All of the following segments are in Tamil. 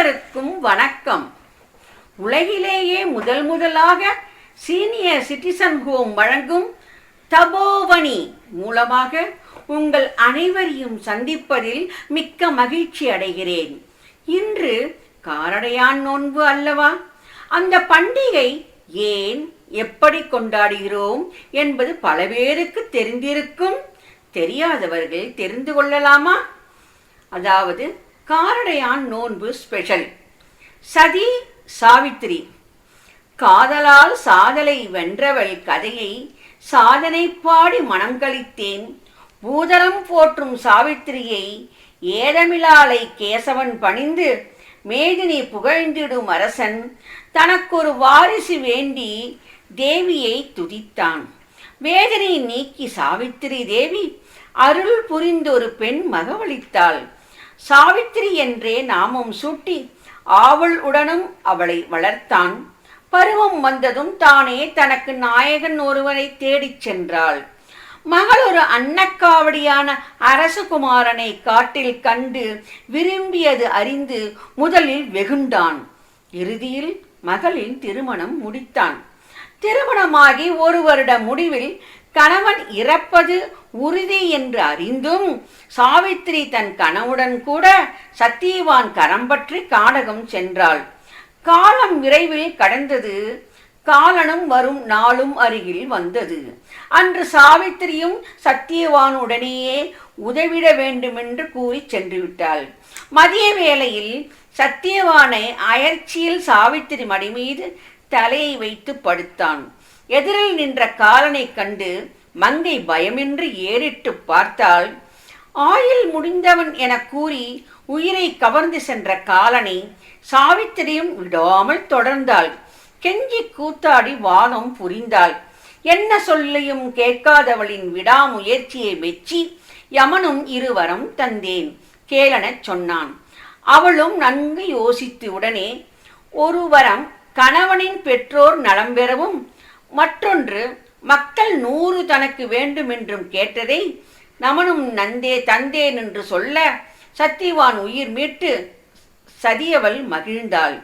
அனைவருக்கும் வணக்கம். உலகிலேயே முதலாக சீனியர் சிட்டிசன் ஹோம் வழங்கும் தபோவனி மூலமாக உங்கள் அனைவரையும் சந்திப்பதில் மிக்க மகிழ்ச்சி அடைகிறேன். இன்று காரடையான் நோன்பு அல்லவா? அந்த பண்டிகை ஏன் எப்படி கொண்டாடுகிறோம் என்பது பல பேருக்கு தெரிந்திருக்கும். தெரியாதவர்கள் தெரிந்து கொள்ளலாமா? அதாவது காரடையான் நோன்பு ஸ்பெஷல். சதி சாவித்திரி காதலால் சாதலை வென்றவள் கதையை சாதனை பாடி மனம் கழித்தேன். பூதலம் போற்றும் சாவித்திரியை ஏதமிலாலை கேசவன் பணிந்து மேதினி புகழ்ந்திடும் அரசன் தனக்கொரு வாரிசு வேண்டி தேவியை துதித்தான். வேதனை நீக்கி சாவித்திரி தேவி அருள் புரிந்து ஒரு பெண் மகவளித்தாள். சாவித்திரி என்றே நாமம் சூட்டி ஆவல் உடனும் அவளை வளர்த்தான். பருவம் வந்ததும் தானே தனக்கு நாயகன் ஒருவனை தேடிச் சென்றாள். மகள் ஒரு அன்னக்காவடியான அரசகுமாரனை காட்டில் கண்டு விரும்பியது அறிந்து முதலில் வெகுண்டான். இறுதியில் மகளின் திருமணம் முடித்தான். திருமணமாகி ஒரு வருட முடிவில் கணவன் இறப்பது உறுதி என்று அறிந்தும் சாவித்திரி தன் கணவுடன் கூட சத்தியவான் கரம் பற்றி கானகம் சென்றாள். காலம் விரைவில் கடந்தது. காலனும் வரும் நாளும் அருகில் வந்தது. அன்று சாவித்திரியும் சத்தியவானுடனேயே உதவிட வேண்டுமென்று கூறி சென்று விட்டாள். மதிய வேளையில் சத்தியவானை அயற்சியில் சாவித்திரி மடி மீது தலையை வைத்து படுத்தான். எதிரில் நின்ற காலனை கண்டு மங்கை பயமின்றி ஏறிட்டு பார்த்தாள். ஆயுள் முடிந்தவன் என கூறி உயிரை கவர்ந்து சென்ற காலனை சாவித்திரியும் விடாமல் தொடர்ந்தாள். கெஞ்சி கூத்தாடி வாதம் புரிந்தாள். என்ன சொல்லியும் கேட்காதவளின் விடாமுயற்சியை மெச்சி யமனும் இருவரம் தந்தேன் கேளனச் சொன்னான். அவளும் நன்கு யோசித்து உடனே ஒரு வரம் கணவனின் பெற்றோர் நலம் பெறவும், மற்றொன்று மக்கள் 100 தனக்கு வேண்டுமென்றும் கேட்டதை நமனும் நந்தே தந்தேன் என்று சொல்ல சத்தியவான் உயிர் மீட்டு சதியவள் மகிழ்ந்தாள்.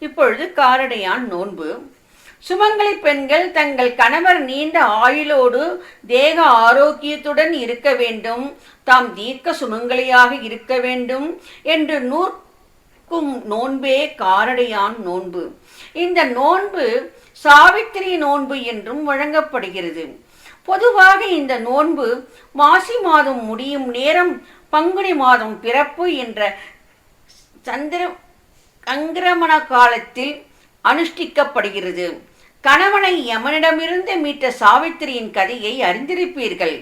இப்பொழுது காரடையான் நோன்பு. சுமங்கலி பெண்கள் தங்கள் கணவர் நீண்ட ஆயுளோடு தேக ஆரோக்கியத்துடன் இருக்க வேண்டும், தாம் தீர்க்க சுமங்கலியாக இருக்க வேண்டும் என்று நோன்பே காரடையான் நோன்பு. இந்த நோன்பு சாவித்திரி நோன்பு என்றும் வழங்கப்படுகிறது. பொதுவாக இந்த நோன்பு மாசி மாதம் முடியும் நேரம் பங்குனி மாதம் பிறப்பு என்ற சங்கிரமண காலத்தில் அனுஷ்டிக்கப்படுகிறது. கணவனை யமனிடமிருந்து மீட்ட சாவித்திரியின் கதையை அறிந்திருப்பீர்கள்.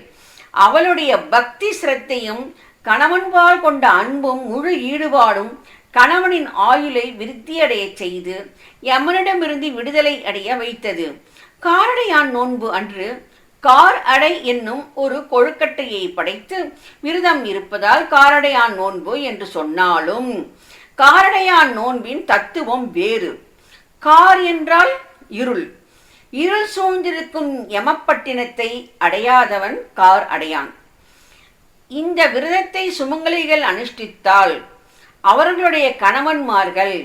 அவளுடைய பக்தி சிரத்தையும் கணவன்பால் கொண்ட அன்பும் முழு ஈடுபாடும் கணவனின் ஆயுளை விருத்தியடைய செய்து யமனிடமிருந்து விடுதலை அடைய வைத்தது. காரடையான் நோன்பு அன்று கார் அடை என்னும் ஒரு கொழுக்கட்டையை படைத்து விரதம் இருப்பதால் காரடையான் நோன்பு என்று சொன்னாலும் காரடையான் நோன்பின் தத்துவம் வேறு. கார் என்றால் இருள். இருள் சூழ்ந்திருக்கும் யமப்பட்டினத்தை அடையாதவன் கார் அடையான். இந்த விரதத்தை சுமங்கலிகள் அனுஷ்டித்தால் அவர்களுடைய கணவன்மார்கள்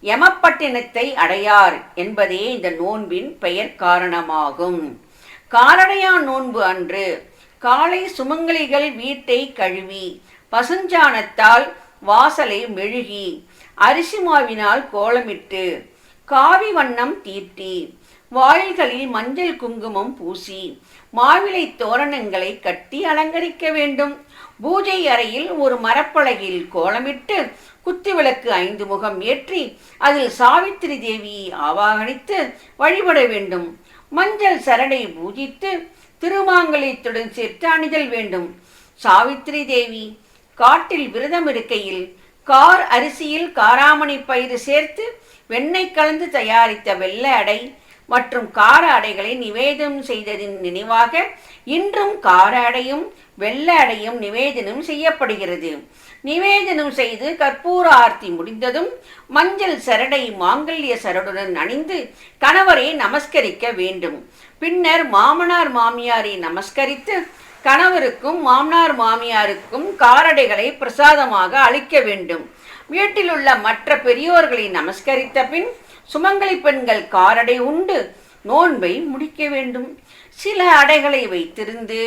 யமப்பட்டினத்தை அடையார் என்பதே இந்த நோன்பின் பெயர் காரணமாகும். காரடையான் நோன்பு அன்று காலை சுமங்கலிகள் வீட்டை கழுவி பசுஞ்சாணத்தால் வாசலை மெழுகி அரிசி மாவினால் கோலமிட்டு காவி வண்ணம் தீட்டி வாயில்களில் மஞ்சள் குங்குமம் பூசி மாவிலை தோரணங்களை கட்டி அலங்கரிக்க வேண்டும். பூஜை அறையில் ஒரு மரப்பலகையில் கோலமிட்டு குத்துவிளக்கு 5 முகம் ஏற்றி அதில் சாவித்திரி தேவியை ஆவாகனித்து வழிபட வேண்டும். மஞ்சள் சரடை பூஜித்து திருமாங்கல்யத்துடன் சேர்த்து அணிதல் வேண்டும். சாவித்திரி தேவி காட்டில் விரதம் இருக்கையில் கார் அரிசியில் காராமணி பயிறு சேர்த்து வெண்ணெய் கலந்து தயாரித்த வெள்ளை அடை மற்றும் கார அடைகளை நிவேதனம் செய்ததின் நினைவாக இன்றும் கார அடையும் வெள்ளை அடையும் நிவேதனம் செய்யப்படுகிறது. நிவேதனம் செய்து கற்பூர ஆர்த்தி முடிந்ததும் மஞ்சள் சரடை மாங்கல்ய சரடுடன் அணிந்து கணவரை நமஸ்கரிக்க வேண்டும். பின்னர் மாமனார் மாமியாரை நமஸ்கரித்து கணவருக்கும் மாமனார் மாமியாருக்கும் காரடைகளை பிரசாதமாக அளிக்க வேண்டும். வீட்டிலுள்ள மற்ற பெரியோர்களை நமஸ்கரித்த பின் சுமங்கலி பெண்கள் காரடை உண்டு நோன்பை முடிக்க வேண்டும். சில அடைகளை வைத்திருந்து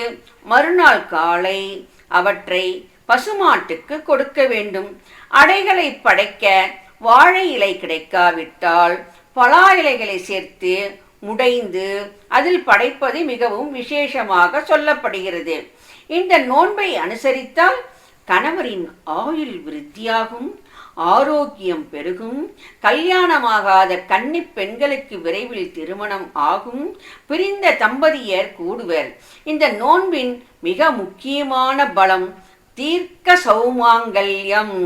மறுநாள் காலை அவற்றை பசுமாட்டுக்கு கொடுக்க வேண்டும். அடைகளை படைக்க வாழை இலை கிடைக்காவிட்டால் பலா இலைகளை சேர்த்து முடைந்து அதில் படைப்பது மிகவும் விசேஷமாக சொல்லப்படுகிறது. இந்த நோன்பை அனுசரித்தால் கணவரின் ஆயுள் விருத்தியாகும், ஆரோக்கியம் பெருகும், கல்யாணமாகாத கன்னி பெண்களுக்கு விரைவில் திருமணம் ஆகும், பிரிந்த தம்பதியர் கூடுவர். இந்த நோன்பின் மிக முக்கியமான பலம் தீர்க்க சௌமாங்கல்யம்.